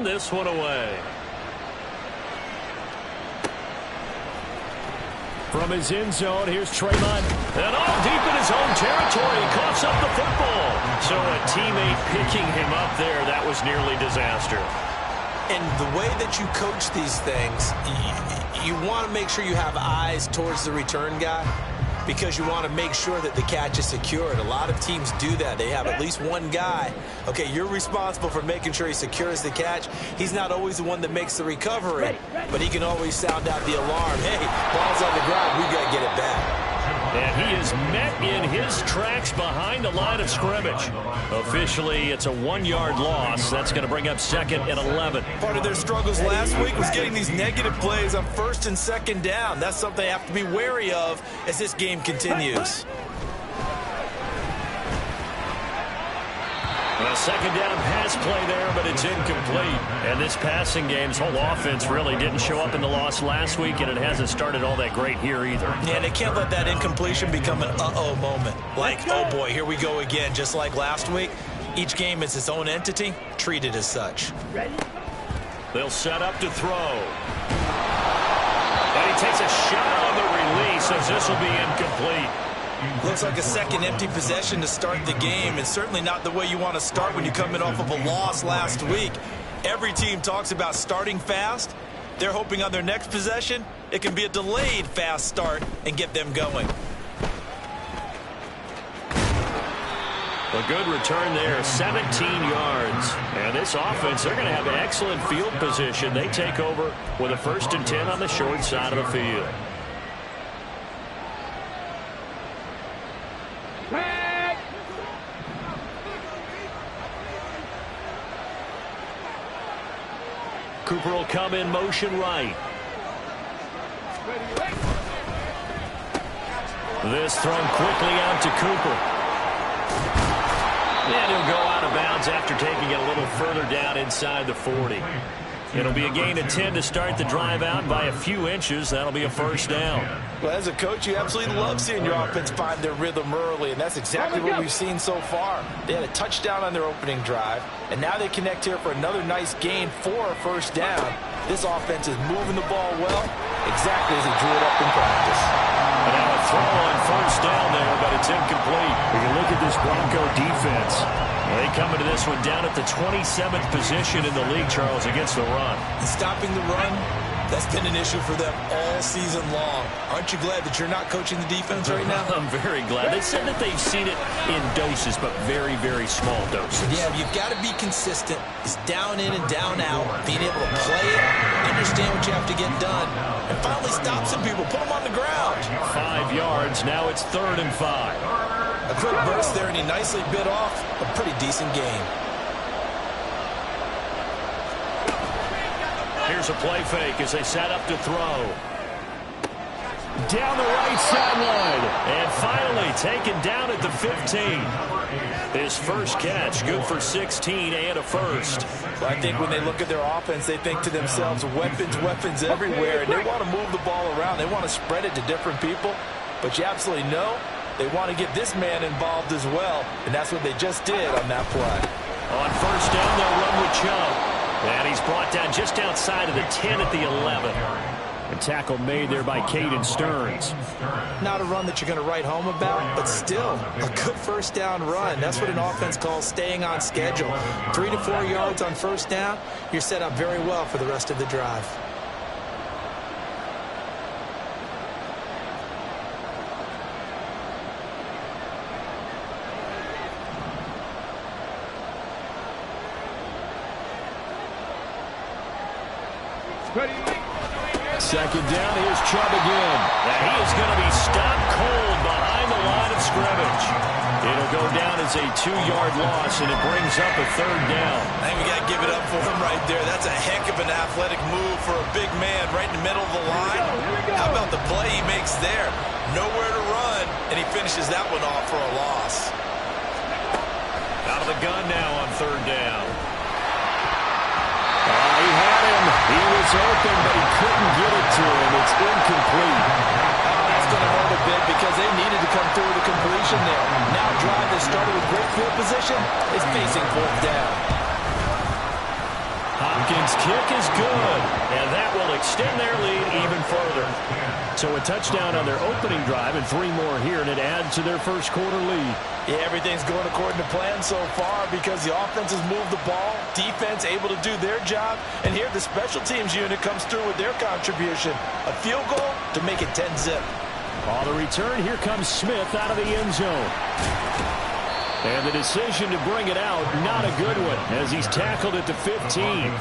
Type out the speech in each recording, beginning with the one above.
send this one away. From his end zone, here's Trayvon. And all deep in his own territory, he coughs up the football. So a teammate picking him up there, that was nearly disaster. And the way that you coach these things, you want to make sure you have eyes towards the return guy because you want to make sure that the catch is secured. A lot of teams do that. They have at least one guy. Okay, you're responsible for making sure he secures the catch. He's not always the one that makes the recovery, but he can always sound out the alarm. Hey, ball's on the ground. We got to get it back. And he is met in his tracks behind the line of scrimmage. Officially, it's a 1-yard loss. That's going to bring up 2nd and 11. Part of their struggles last week was getting these negative plays on 1st and 2nd down. That's something they have to be wary of as this game continues. A 2nd down pass play there, but it's incomplete. And this passing game's whole offense really didn't show up in the loss last week, and it hasn't started all that great here either. Yeah, they can't let that incompletion become an uh-oh moment. Like, oh boy, here we go again, just like last week. Each game is its own entity, treat it as such. They'll set up to throw. And he takes a shot on the release as this will be incomplete. Looks like a second empty possession to start the game, and certainly not the way you want to start when you're coming off of a loss last week. Every team talks about starting fast. They're hoping on their next possession, it can be a delayed fast start and get them going. A good return there, 17 yards. And this offense, they're going to have an excellent field position. They take over with a 1st and 10 on the short side of the field. Cooper will come in motion right. This thrown quickly out to Cooper. And he'll go out of bounds after taking it a little further down inside the 40. It'll be a gain of 10 to start the drive out by a few inches. That'll be a 1st down. Well, as a coach, you absolutely love seeing your offense find their rhythm early, and that's exactly what we've seen so far. They had a touchdown on their opening drive, and now they connect here for another nice gain for a 1st down. This offense is moving the ball well, exactly as he drew it up in practice. And now a throw on 1st down there, but it's incomplete. We can look at this Bronco defense. They come into this one down at the 27th position in the league, Charles, against the run. And stopping the run, that's been an issue for them all season long. Aren't you glad that you're not coaching the defense right now? I'm very glad. They said that they've seen it in doses, but very, very small doses. Yeah, you've got to be consistent. It's down in and down out, being able to play it, understand what you have to get done, and finally stop some people, put them on the ground. 5 yards, now it's 3rd and 5. A quick burst there, and he nicely bit off a pretty decent game. Here's a play fake as they set up to throw. Down the right sideline. And finally taken down at the 15. His first catch, good for 16 and a 1st. Well, I think when they look at their offense, they think to themselves, weapons, weapons everywhere, and they want to move the ball around. They want to spread it to different people. But you absolutely know they want to get this man involved as well, and that's what they just did on that play. On 1st down, they'll run with Chubb. And he's brought down just outside of the 10 at the 11. A tackle made there by Caden Stearns. Not a run that you're going to write home about, but still a good 1st down run. That's what an offense calls staying on schedule. 3 to 4 yards on 1st down, you're set up very well for the rest of the drive. Second down, here's Chubb again. And he is going to be stopped cold behind the line of scrimmage. It'll go down as a 2-yard loss, and it brings up a 3rd down. I think we got to give it up for him right there. That's a heck of an athletic move for a big man right in the middle of the line. How about the play he makes there? Nowhere to run, and he finishes that one off for a loss. Out of the gun now on 3rd down. He had him. He was open, but he couldn't get it to him. It's incomplete. That's going to hurt a bit because they needed to come through with a completion there. Now a drive that started with great field position is facing 4th down. Hopkins Owens' kick is good, and that will extend their lead even further. So a touchdown on their opening drive and 3 more here, and it adds to their first quarter lead. Yeah, everything's going according to plan so far because the offense has moved the ball, defense able to do their job, and here the special teams unit comes through with their contribution. A field goal to make it 10-zip. On the return, here comes Smith out of the end zone. And the decision to bring it out, not a good one, as he's tackled at the 15.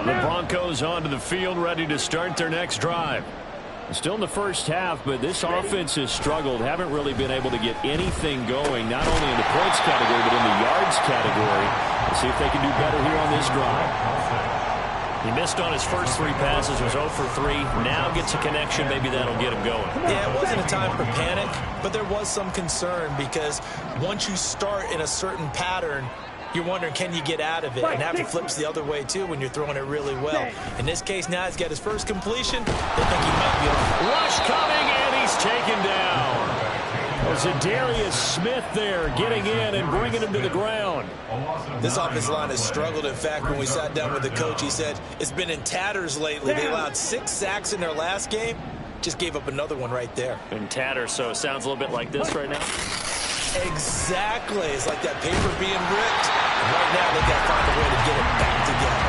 The Broncos onto the field, ready to start their next drive. Still in the first half, but this offense has struggled. Haven't really been able to get anything going, not only in the points category, but in the yards category. Let's see if they can do better here on this drive. He missed on his first 3 passes, was 0 for 3. Now gets a connection. Maybe that'll get him going. Yeah, it wasn't a time for panic, but there was some concern because once you start in a certain pattern, you're wondering, can you get out of it? And after flips the other way, too, when you're throwing it really well. In this case, now he's got his first completion. They think he might be off. Rush coming, and he's taken down. Za'Darius Smith there getting in and bringing him to the ground. This offensive line has struggled. In fact, when we sat down with the coach, he said it's been in tatters lately. They allowed 6 sacks in their last game. Just gave up another one right there. In tatters, so it sounds a little bit like this right now. Exactly. It's like that paper being ripped. And right now, they got to find a way to get it back together.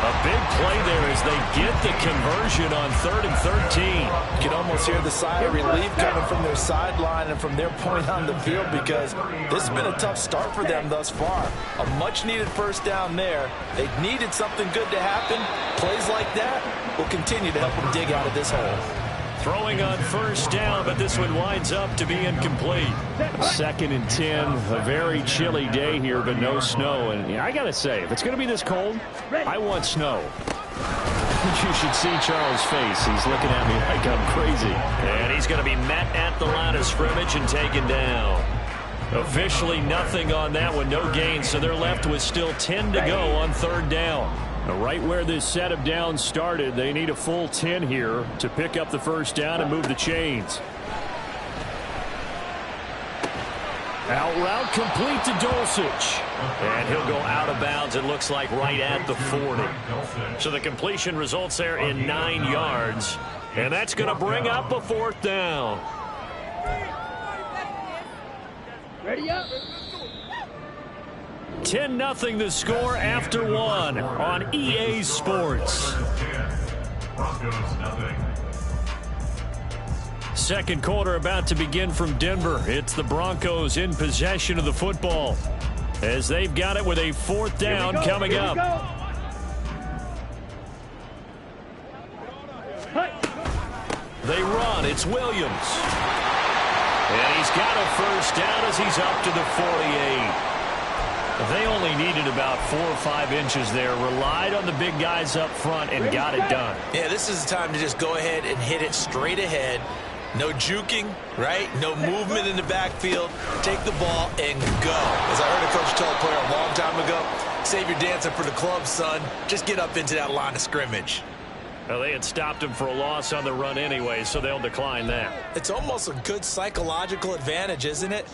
A big play there as they get the conversion on 3rd and 13. You can almost hear the sigh of relief coming from their sideline and from their point on the field because this has been a tough start for them thus far. A much-needed first down there. They needed something good to happen. Plays like that will continue to help them dig out of this hole. Throwing on first down, but this one winds up to be incomplete. 2nd and 10, a very chilly day here, but no snow. And I got to say, if it's going to be this cold, I want snow. You should see Charles' face. He's looking at me like I'm crazy. And he's going to be met at the line of scrimmage and taken down. Officially nothing on that one, no gain, so they're left with still 10 to go on 3rd down. Right where this set of downs started, they need a full 10 here to pick up the first down and move the chains. Out route complete to Dulcich. And he'll go out of bounds, it looks like, right at the 40. So the completion results there in 9 yards. And that's going to bring up a 4th down. Ready up. 10-0 the score after 1 on EA Sports. Second quarter about to begin from Denver. It's the Broncos in possession of the football as they've got it with a 4th down coming up. They run. It's Williams. And he's got a first down as he's up to the 48. They only needed about 4 or 5 inches there, relied on the big guys up front, and got it done. Yeah, this is the time to just go ahead and hit it straight ahead. No juking, right? No movement in the backfield. Take the ball and go. As I heard a coach tell a player a long time ago, save your dancing for the club, son. Just get up into that line of scrimmage. Well, they had stopped him for a loss on the run anyway, so they'll decline that. It's almost a good psychological advantage, isn't it?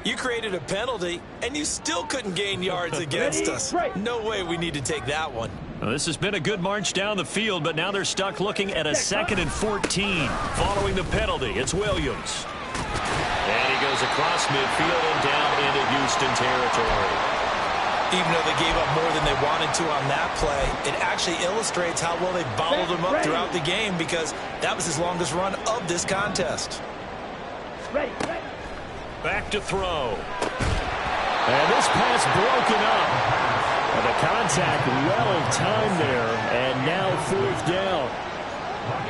You created a penalty, and you still couldn't gain yards against us. No way we need to take that one. Well, this has been a good march down the field, but now they're stuck looking at a 2nd and 14 following the penalty. It's Williams. And he goes across midfield and down into Houston territory. Even though they gave up more than they wanted to on that play, it actually illustrates how well they bottled him up throughout the game because that was his longest run of this contest. Back to throw. And this pass broken up. And the contact well timed there, and now 4th down.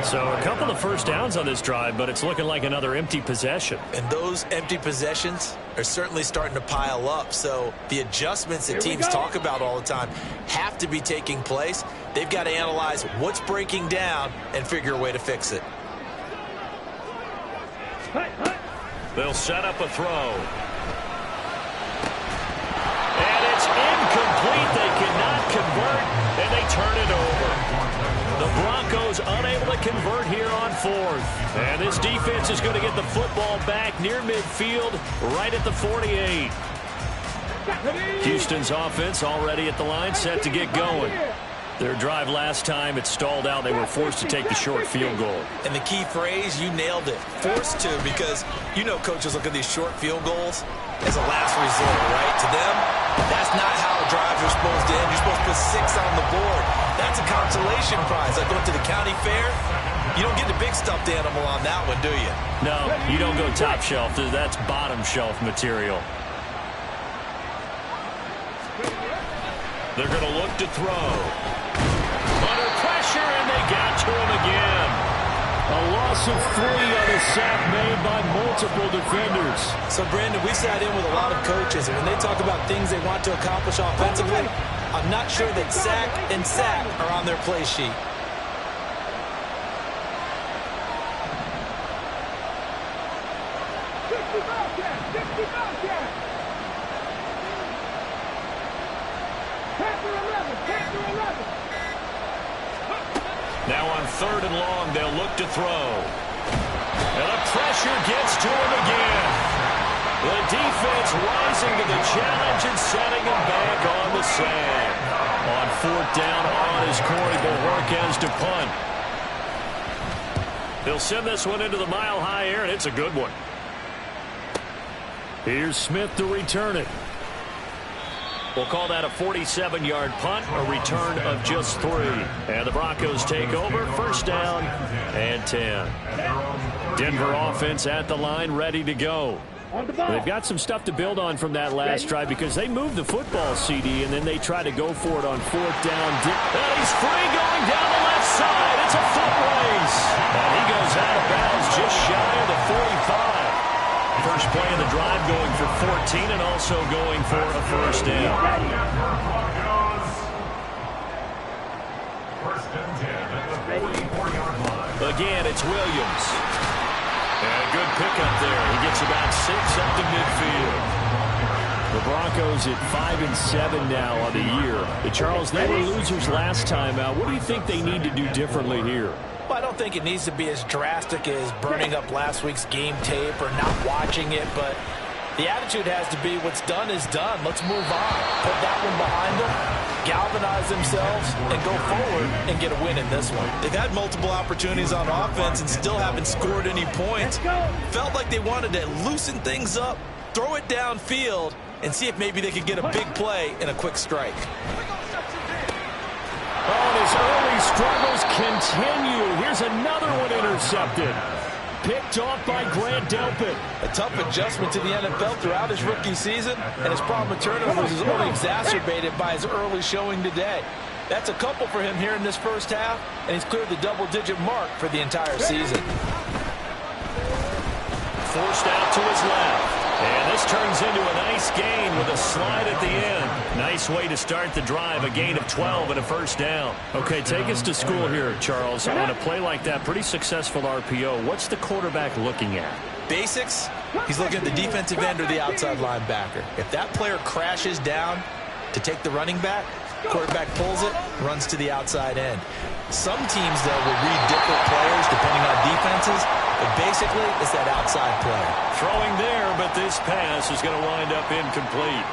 So a couple of first downs on this drive, but it's looking like another empty possession. And those empty possessions are certainly starting to pile up. So the adjustments that teams talk about all the time have to be taking place. They've got to analyze what's breaking down and figure a way to fix it. They'll set up a throw. And it's incomplete. They cannot convert, and they turn it over. The Broncos unable to convert here on 4th. And this defense is going to get the football back near midfield, right at the 48. Houston's offense already at the line, set to get going. Their drive last time, it stalled out. They were forced to take the short field goal. And the key phrase, you nailed it, forced to, because you know coaches look at these short field goals as a last resort, right? To them, that's not how drives are supposed to end. You're supposed to put 6 on the board. That's a consolation prize. Like going to the county fair, you don't get the big stuffed animal on that one, do you? No, you don't go top shelf. That's bottom shelf material. They're going to look to throw. Under pressure, and they got to him again. A loss of 3 on a sack made by multiple defenders. So, Brandon, we sat in with a lot of coaches, and when they talk about things they want to accomplish offensively, I'm not sure that sack and sack are on their play sheet. Now on 3rd and long, they'll look to throw. And the pressure gets to him again. The defense rising to the challenge and setting him back on the sand. On 4th down, on is Corey Bojorquez to punt. He'll send this one into the mile-high air, and it's a good one. Here's Smith to return it. We'll call that a 47-yard punt, a return of just 3. And the Broncos take over, 1st down and 10. Denver offense at the line, ready to go. They've got some stuff to build on from that last drive because they moved the football, CD, and then they try to go for it on 4th down. And he's free going down the left side. It's a foot race. And he goes out of bounds just shy of the 45. First play of the drive going for 14 and also going for a 1st down. Again, it's Williams. And a good pickup there. He gets about 6 up to midfield. The Broncos at 5-7 now on the year. Charles, they were losers last time out. What do you think they need to do differently here? Well, I don't think it needs to be as drastic as burning up last week's game tape or not watching it, but the attitude has to be what's done is done. Let's move on. Put that one behind them, galvanize themselves, and go forward and get a win in this one. They've had multiple opportunities on offense and still haven't scored any points. Felt like they wanted to loosen things up, throw it downfield, and see if maybe they could get a big play and a quick strike. Oh, his early struggles continue. Here's another one intercepted. Picked off by Grant Delpit. A tough adjustment to the NFL throughout his rookie season, and his problem with turnovers is only exacerbated by his early showing today. That's a couple for him here in this first half, and he's cleared the double-digit mark for the entire season. Forced out to his left. And this turns into a nice gain with a slide at the end. Nice way to start the drive, a gain of 12 and a 1st down. Okay, take us to school here, Charles. On a play like that, pretty successful RPO. What's the quarterback looking at? Basics, he's looking at the defensive end or the outside linebacker. If that player crashes down to take the running back, quarterback pulls it, runs to the outside end. Some teams, though, will read different players depending on defenses, but basically it's that outside play. Throwing there, but this pass is going to wind up incomplete.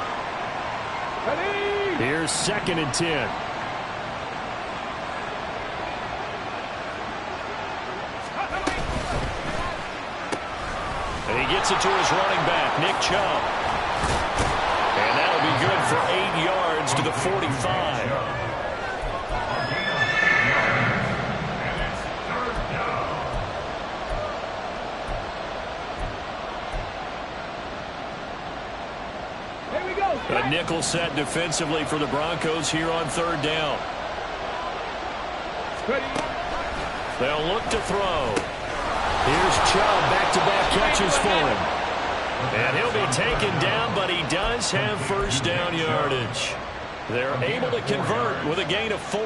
Here's 2nd and 10. And he gets it to his running back, Nick Chubb. And that'll be good for 8 yards to the 45. A nickel set defensively for the Broncos here on 3rd down. They'll look to throw. Here's Chubb, back-to-back catches for him. And he'll be taken down, but he does have 1st down yardage. They're able to convert with a gain of 4.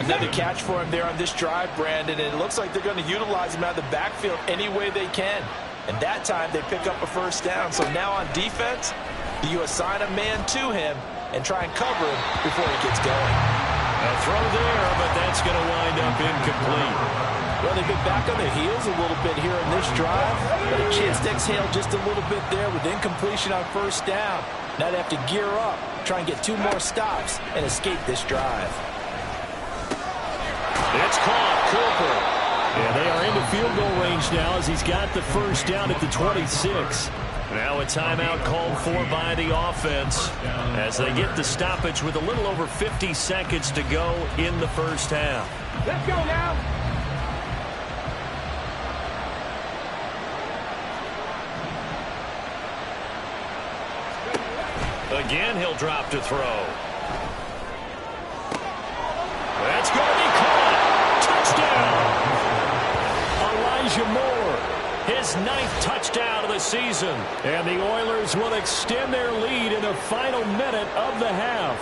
Another catch for him there on this drive, Brandon, and it looks like they're going to utilize him out of the backfield any way they can. And that time they pick up a 1st down. So now on defense, you assign a man to him and try and cover him before he gets going. A throw there, but that's going to wind up incomplete. Well, they've been back on their heels a little bit here in this drive, but a chance to exhale just a little bit there with incompletion on first down. Now they have to gear up, try and get 2 more stops, and escape this drive. It's caught. Cooper. And they are into field goal range now as he's got the first down at the 26. Now a timeout called for by the offense as they get the stoppage with a little over 50 seconds to go in the first half. Let's go now. Again, he'll drop to throw. That's going to be caught. Touchdown. Elijah Moore, his 9th touchdown of the season. And the Oilers will extend their lead in the final minute of the half.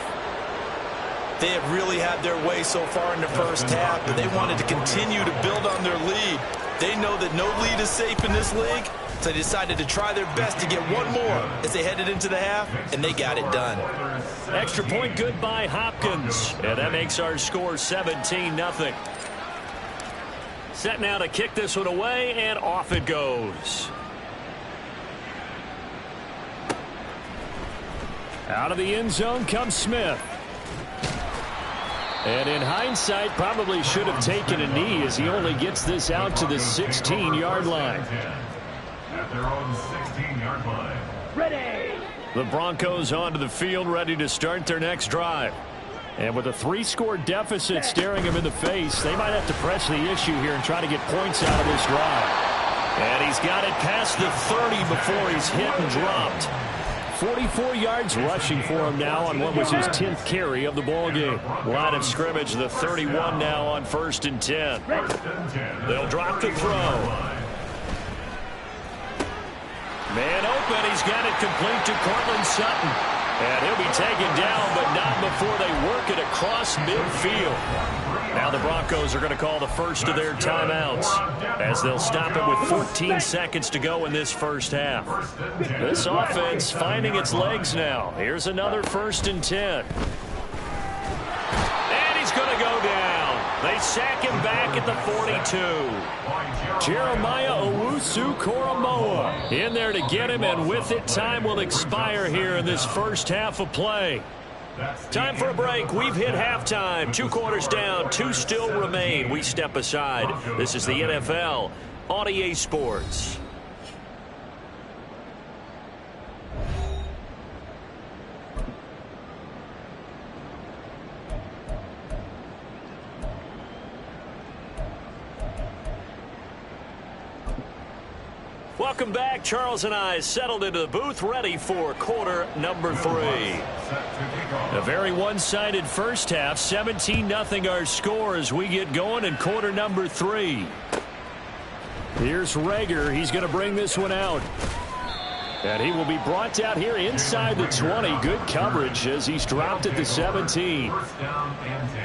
They have really had their way so far in the first half, but they wanted to continue to build on their lead. They know that no lead is safe in this league, so they decided to try their best to get one more as they headed into the half, and they got it done. Extra point good by Hopkins, and that makes our score 17-0. Set now to kick this one away, and off it goes. Out of the end zone comes Smith. And in hindsight, probably should have taken a knee as he only gets this out to the 16-yard line. At their own 16-yard line. Ready. The Broncos onto the field, ready to start their next drive. And with a 3-score deficit staring him in the face, they might have to press the issue here and try to get points out of this drive. And he's got it past the 30 before he's hit and dropped. 44 yards rushing for him now on what was his 10th carry of the ballgame. Line of scrimmage, the 31 now on 1st and 10. They'll drop the throw. Man open, he's got it complete to Courtland Sutton. And he'll be taken down, but not before they work it across midfield. Now the Broncos are going to call the first of their timeouts as they'll stop it with 14 seconds to go in this first half. This offense finding its legs now. Here's another 1st and 10. And he's going to go down. They sack him back at the 42. Jeremiah Owusu-Koramoah in there to get him, and with it, time will expire here in this first half of play. Time for a break. We've hit halftime. 2 quarters down, 2 still remain. We step aside. This is the NFL on EA Sports. Welcome back. Charles and I settled into the booth, ready for quarter number 3. A very one-sided first half. 17-0 our score as we get going in quarter number 3. Here's Reagor. He's going to bring this one out. And he will be brought out here inside the 20. Good coverage as he's dropped at the 17. First down and 10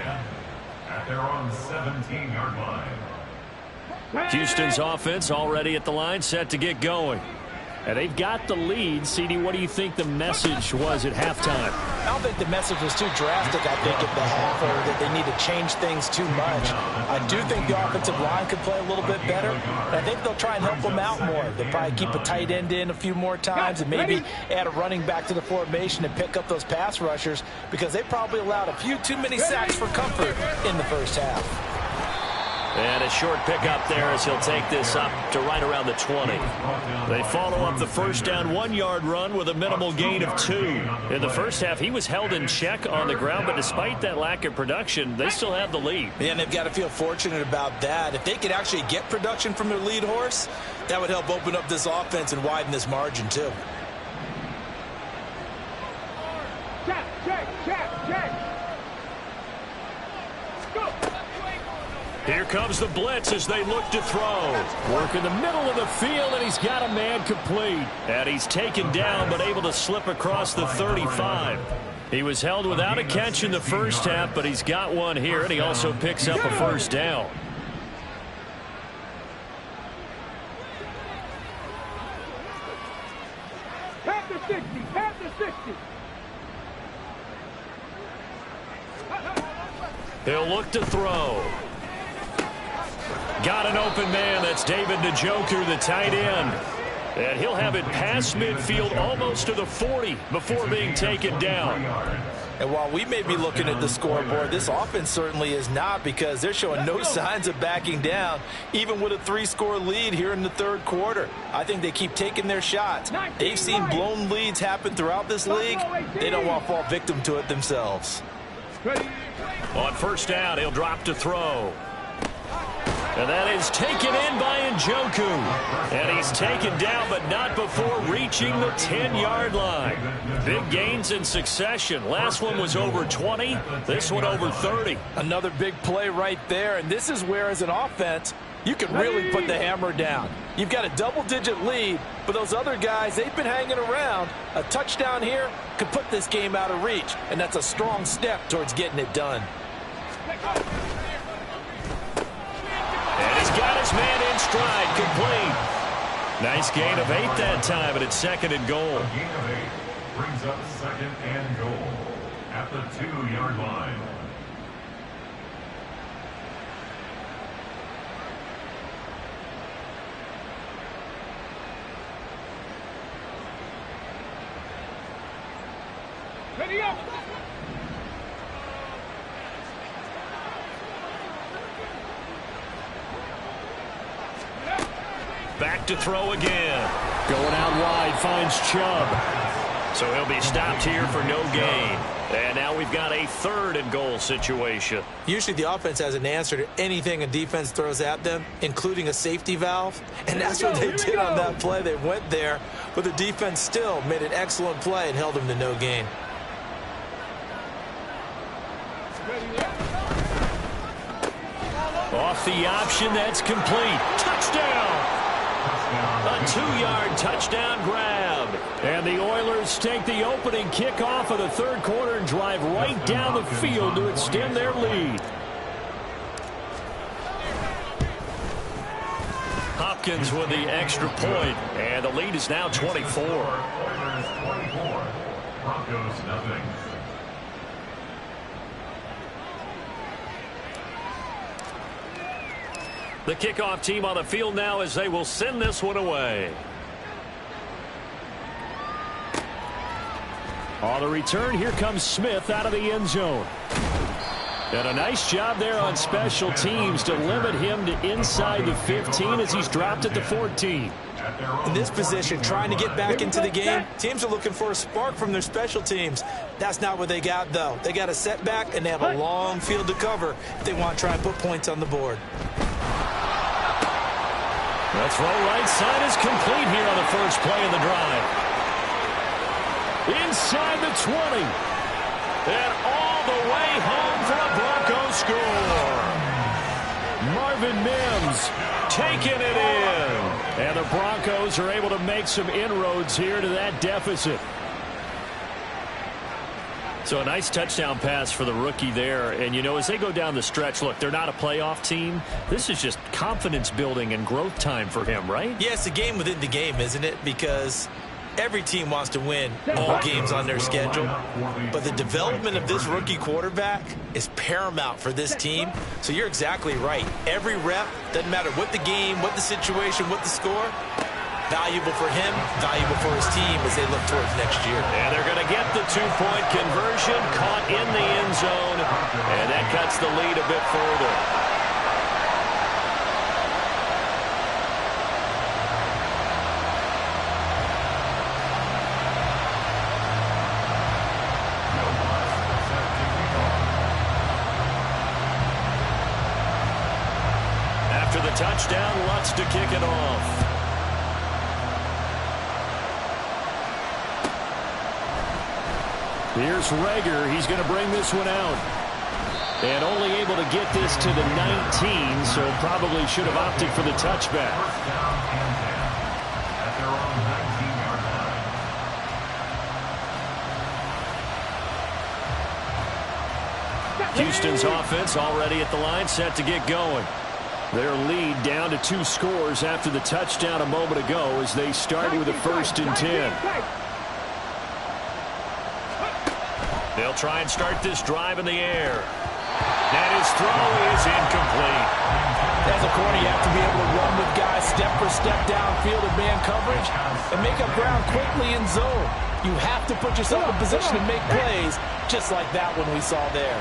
at their own 17-yard line. Houston's offense already at the line, set to get going. And they've got the lead. CD, what do you think the message was at halftime? I don't think the message was too drastic, I think, at the half, or that they need to change things too much. I do think the offensive line could play a little bit better. And I think they'll try and help them out more. They'll probably keep a tight end in a few more times and maybe add a running back to the formation and pick up those pass rushers, because they probably allowed a few too many sacks for comfort in the first half. And a short pickup there as he'll take this up to right around the 20. They follow up the first down 1-yard run with a minimal gain of 2. In the first half, he was held in check on the ground, but despite that lack of production, they still have the lead. And they've got to feel fortunate about that. If they could actually get production from their lead horse, that would help open up this offense and widen this margin too. Check. Here comes the blitz as they look to throw. Work in the middle of the field, and he's got a man complete. And he's taken down, but able to slip across the 35. He was held without a catch in the first half, but he's got one here, and he also picks up a first down. Past the 60. He'll look to throw. Got an open man. That's David Njoku, the tight end. And he'll have it past midfield almost to the 40 before being taken down. And while we may be looking at the scoreboard, this offense certainly is not, because they're showing no signs of backing down, even with a 3-score lead here in the third quarter. I think they keep taking their shots. They've seen blown leads happen throughout this league. They don't want to fall victim to it themselves. On first down, he'll drop to throw. And that is taken in by Njoku. And he's taken down, but not before reaching the 10-yard line. Big gains in succession. Last one was over 20. This one over 30. Another big play right there. And this is where, as an offense, you can really put the hammer down. You've got a double-digit lead, but those other guys, they've been hanging around. A touchdown here could put this game out of reach, and that's a strong step towards getting it done. And he's got his man in stride, complete. Nice gain of 8 that time, and it's second and goal. A gain of 8 brings up second and goal at the 2-yard line. Ready up. Back to throw again. Going out wide, finds Chubb. So he'll be stopped here for no gain. And now we've got a 3rd and goal situation. Usually the offense has an answer to anything a defense throws at them, including a safety valve. And that's what they did on that play. They went there, but the defense still made an excellent play and held them to no gain. Off the option, that's complete. Touchdown! A 2-yard touchdown grab. And the Oilers take the opening kickoff of the third quarter and drive right down the field to extend their lead. Hopkins with the extra point, and the lead is now 24. Oilers 24, Broncos nothing. The kickoff team on the field now as they will send this one away. On the return, here comes Smith out of the end zone. And a nice job there on special teams to limit him to inside the 15 as he's dropped at the 14. In this position, trying to get back into the game, teams are looking for a spark from their special teams. That's not what they got, though. They got a setback, and they have a long field to cover if they want to try and put points on the board. The throw right side is complete here on the first play of the drive. Inside the 20. And all the way home for a Broncos score. Marvin Mims taking it in. And the Broncos are able to make some inroads here to that deficit. So a nice touchdown pass for the rookie there. And, you know, as they go down the stretch, look, they're not a playoff team. This is just confidence building and growth time for him, right? Yeah, it's a game within the game, isn't it? Because every team wants to win all games on their schedule. But the development of this rookie quarterback is paramount for this team. So you're exactly right. Every rep, doesn't matter what the game, what the situation, what the score, valuable for him, valuable for his team as they look towards next year. And they're going to get the 2-point conversion, caught in the end zone, and that cuts the lead a bit further. After the touchdown, Lutz to kick it off. Here's Reagor. He's going to bring this one out. And only able to get this to the 19, so probably should have opted for the touchback. First down and 10 at their own 19-yard line. Houston's offense already at the line, set to get going. Their lead down to 2 scores after the touchdown a moment ago as they start with a 1st and 10. They'll try and start this drive in the air. And his throw is incomplete. As a corner, you have to be able to run with guys step for step downfield in man coverage and make up ground quickly in zone. You have to put yourself in position to make plays, just like that one we saw there.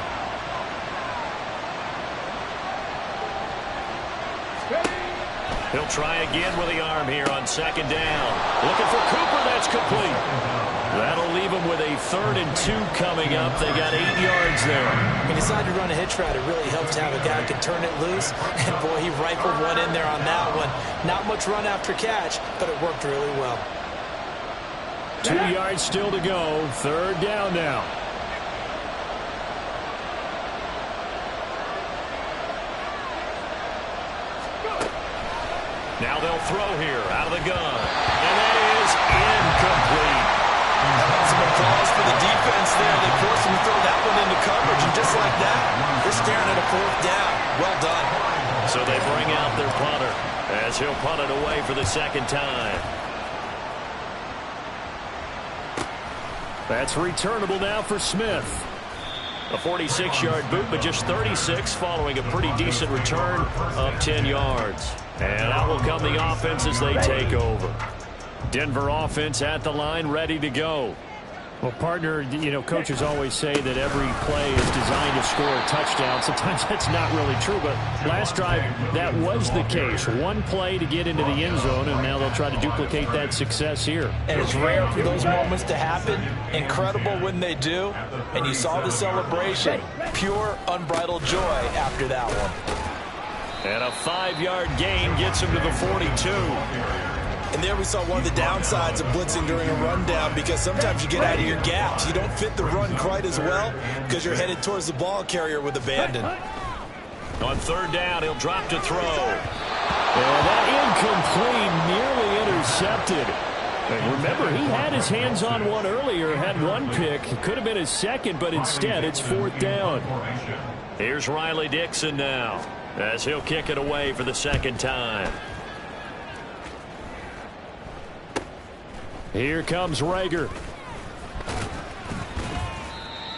He'll try again with the arm here on second down. Looking for Cooper. That's complete. That'll leave him with a 3rd and 2 coming up. They got 8 yards there. He decided to run a hitch route. It really helps to have a guy who can turn it loose. And, boy, he rifled one in there on that one. Not much run after catch, but it worked really well. 2 yards still to go. 3rd down now. Now they'll throw here out of the gun. And that is incomplete. Some applause for the defense there. They forced him to throw that one into coverage. And just like that, they're staring at a 4th down. Well done. So they bring out their punter as he'll punt it away for the 2nd time. That's returnable now for Smith. A 46-yard boot, but just 36 following a pretty decent return of 10 yards. And out will come the offense as they take over. Denver offense at the line, ready to go. Well, partner, you know, coaches always say that every play is designed to score a touchdown. Sometimes that's not really true, but last drive, that was the case. One play to get into the end zone, and now they'll try to duplicate that success here. And it's rare for those moments to happen. Incredible when they do. And you saw the celebration. Pure, unbridled joy after that one. And a 5-yard gain gets him to the 42. And there we saw one of the downsides of blitzing during a rundown, because sometimes you get out of your gaps. You don't fit the run quite as well because you're headed towards the ball carrier with abandon. On 3rd down, he'll drop to throw. And that incomplete, nearly intercepted. And remember, he had his hands on one earlier, had one pick. It could have been his 2nd, but instead it's 4th down. Here's Riley Dixon now as he'll kick it away for the 2nd time. Here comes Rager.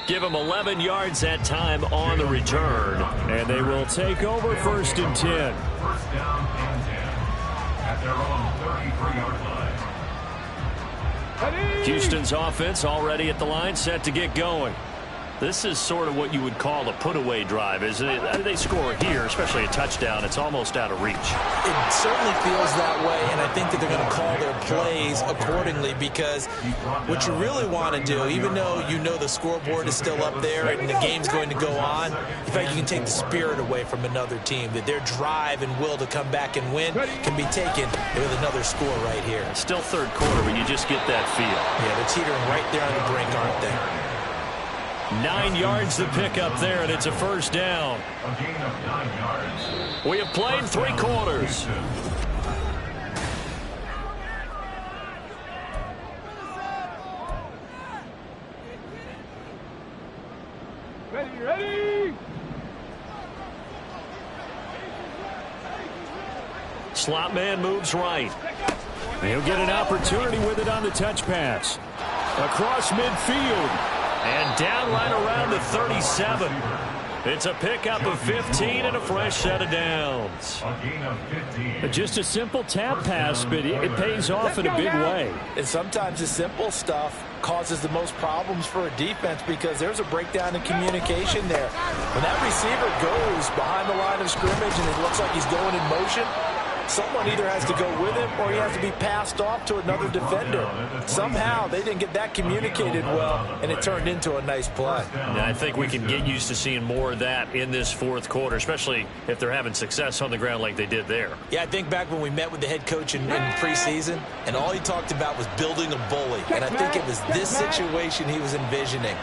Give him 11 yards that time on the return. And they will take over 1st and 10. 1st down and 10 at their own 33-yard line. Houston's offense already at the line, set to get going. This is sort of what you would call a put-away drive, isn't it? They score here, especially a touchdown. It's almost out of reach. It certainly feels that way, and I think that they're going to call their plays accordingly, because what you really want to do, even though you know the scoreboard is still up there and the game's going to go on, in fact, you can take the spirit away from another team, that their drive and will to come back and win can be taken with another score right here. It's still 3rd quarter, but you just get that feel. Yeah, they're teetering right there on the brink, aren't they? 9 yards to pick up there, and it's a 1st down. A gain of 9 yards. We have played 3 quarters. Ready! Slot man moves right. He'll get an opportunity with it on the touch pass. Across midfield. And down right around the 37. It's a pickup of 15 and a fresh set of downs. A gain of 15. Just a simple tap pass, but it pays off in a big way. And sometimes the simple stuff causes the most problems for a defense, because there's a breakdown in communication there. When that receiver goes behind the line of scrimmage and it looks like he's going in motion, someone either has to go with him or he has to be passed off to another defender. Somehow they didn't get that communicated well, and it turned into a nice play. And I think we can get used to seeing more of that in this 4th quarter, especially if they're having success on the ground like they did there. Yeah, I think back when we met with the head coach in preseason, and all he talked about was building a bully. And I think it was this situation he was envisioning.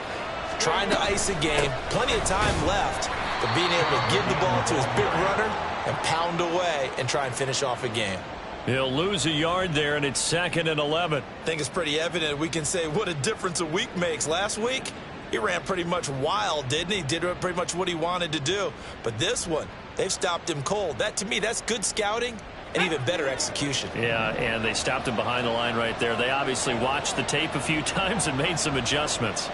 Trying to ice a game, plenty of time left, but being able to give the ball to his big runner and pound away and try and finish off a game. He'll lose a yard there, and it's 2nd and 11. I think it's pretty evident. We can say what a difference a week makes. Last week, he ran pretty much wild, didn't he? Did pretty much what he wanted to do. But this one, they've stopped him cold. That, to me, that's good scouting and even better execution. Yeah, and they stopped him behind the line right there. They obviously watched the tape a few times and made some adjustments.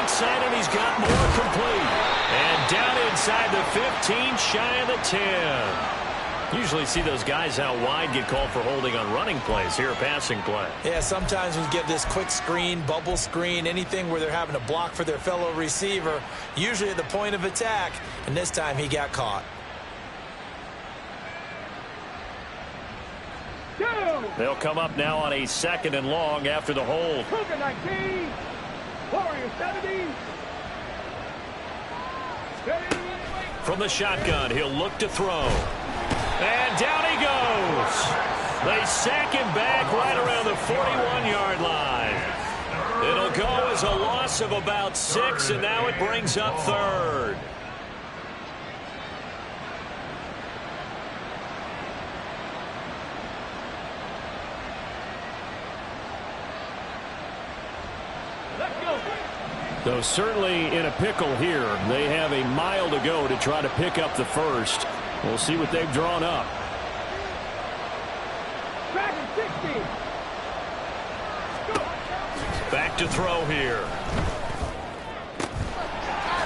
right side, and he's got more complete. And down inside the 15, shy of the 10. Usually see those guys out wide get called for holding on running plays. Here, a passing play. Yeah, sometimes we get this quick screen, bubble screen, anything where they're having to block for their fellow receiver, usually at the point of attack, and this time he got caught. They'll come up now on a 2nd and long after the hold. Cougar 19. Warrior 70. From the shotgun, he'll look to throw. And down he goes. They sack him back right around the 41-yard line. It'll go as a loss of about 6, and now it brings up 3rd. Though certainly in a pickle here. They have a mile to go to try to pick up the first. We'll see what they've drawn up. Back to throw here.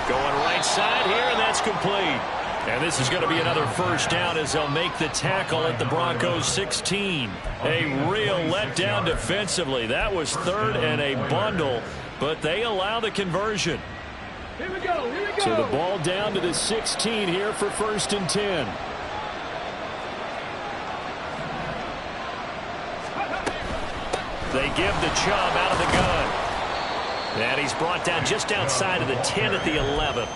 Going right side here, and that's complete. And this is going to be another first down as they'll make the tackle at the Broncos 16. A real letdown defensively. That was 3rd and a bundle, but they allow the conversion. Here we go. Here we go. So the ball down to the 16 here for 1st and 10. They give the Chubb out of the gun. And he's brought down just outside of the 10 at the 11.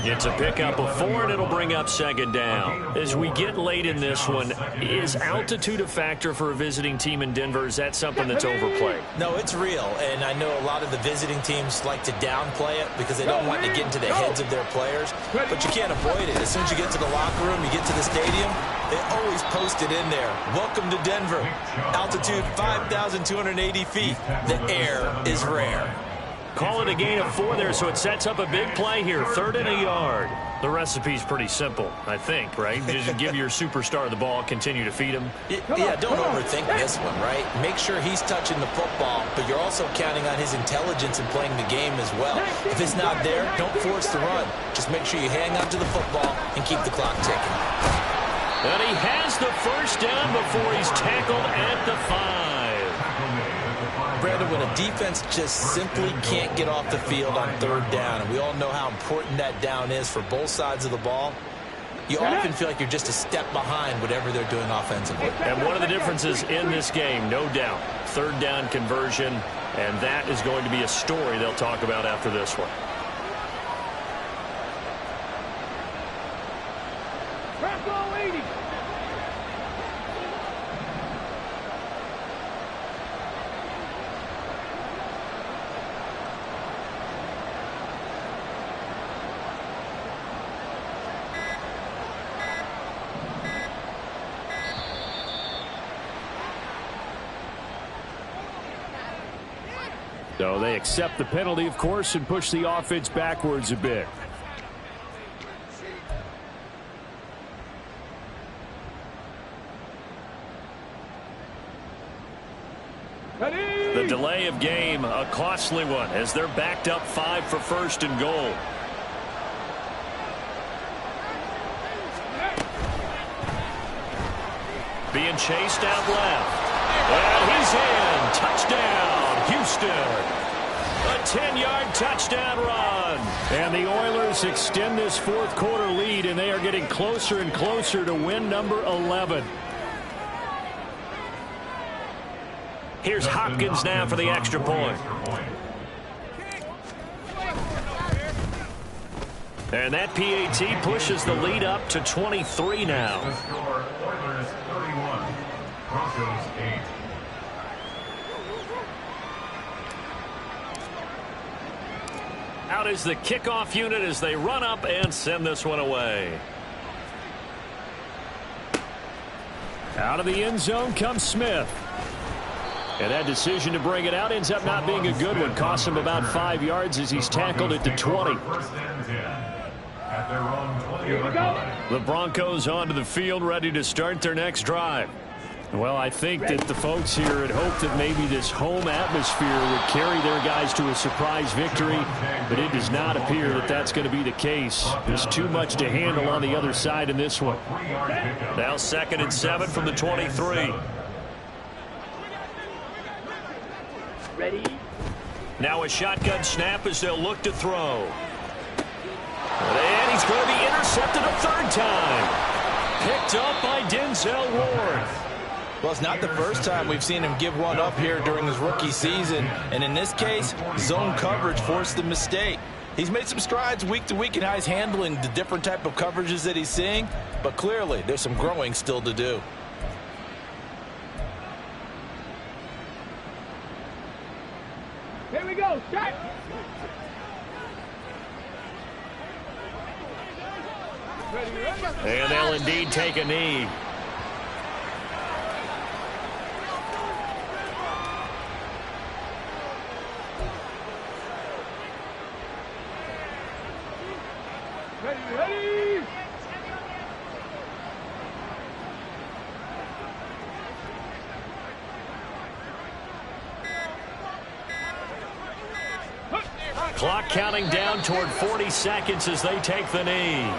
It's a pickup of 4, and it'll bring up 2nd down. As we get late in this one, is altitude a factor for a visiting team in Denver? Is that something that's overplayed? No, it's real, and I know a lot of the visiting teams like to downplay it because they don't want to get into the heads of their players, but you can't avoid it. As soon as you get to the locker room, you get to the stadium, they always post it in there. Welcome to Denver. Altitude 5,280 feet. The air is rare. Call it a gain of 4 there, so it sets up a big play here. 3rd and a yard. The recipe's pretty simple, I think, right? Just give your superstar the ball, continue to feed him. Yeah, don't overthink this one, right? Make sure he's touching the football, but you're also counting on his intelligence in playing the game as well. If it's not there, don't force the run. Just make sure you hang on to the football and keep the clock ticking. And he has the first down before he's tackled at the 5. Brandon, when a defense just simply can't get off the field on 3rd down, and we all know how important that down is for both sides of the ball, you often feel like you're just a step behind whatever they're doing offensively. And one of the differences in this game, no doubt, 3rd down conversion, and that is going to be a story they'll talk about after this one. So they accept the penalty, of course, and push the offense backwards a bit. The delay of game, a costly one, as they're backed up 5 for 1st and goal. Being chased out left. And he's in. Touchdown, Houston. A 10-yard touchdown run. And the Oilers extend this 4th quarter lead, and they are getting closer and closer to win number 11. Here's Hopkins now for the extra point. And that PAT pushes the lead up to 23 now. The score, Oilers 31, Broncos 8. Out is the kickoff unit as they run up and send this one away. Out of the end zone comes Smith. And that decision to bring it out ends up not being a good one. Costs him about 5 yards as he's tackled at the 20. At their own 20-yard line. The Broncos onto the field, ready to start their next drive. Well, I think that the folks here had hoped that maybe this home atmosphere would carry their guys to a surprise victory, but it does not appear that that's going to be the case. There's too much to handle on the other side in this one. Now 2nd and 7 from the 23. Ready? Now a shotgun snap as they'll look to throw. And he's going to be intercepted a 3rd time. Picked up by Denzel Ward. Well, it's not the first time we've seen him give one up here during his rookie season. And in this case, zone coverage forced the mistake. He's made some strides week to week in how he's handling the different type of coverages that he's seeing. But clearly, there's some growing still to do. Here we go. Start. And they'll indeed take a knee. Ready. Clock counting down toward 40 seconds as they take the knee.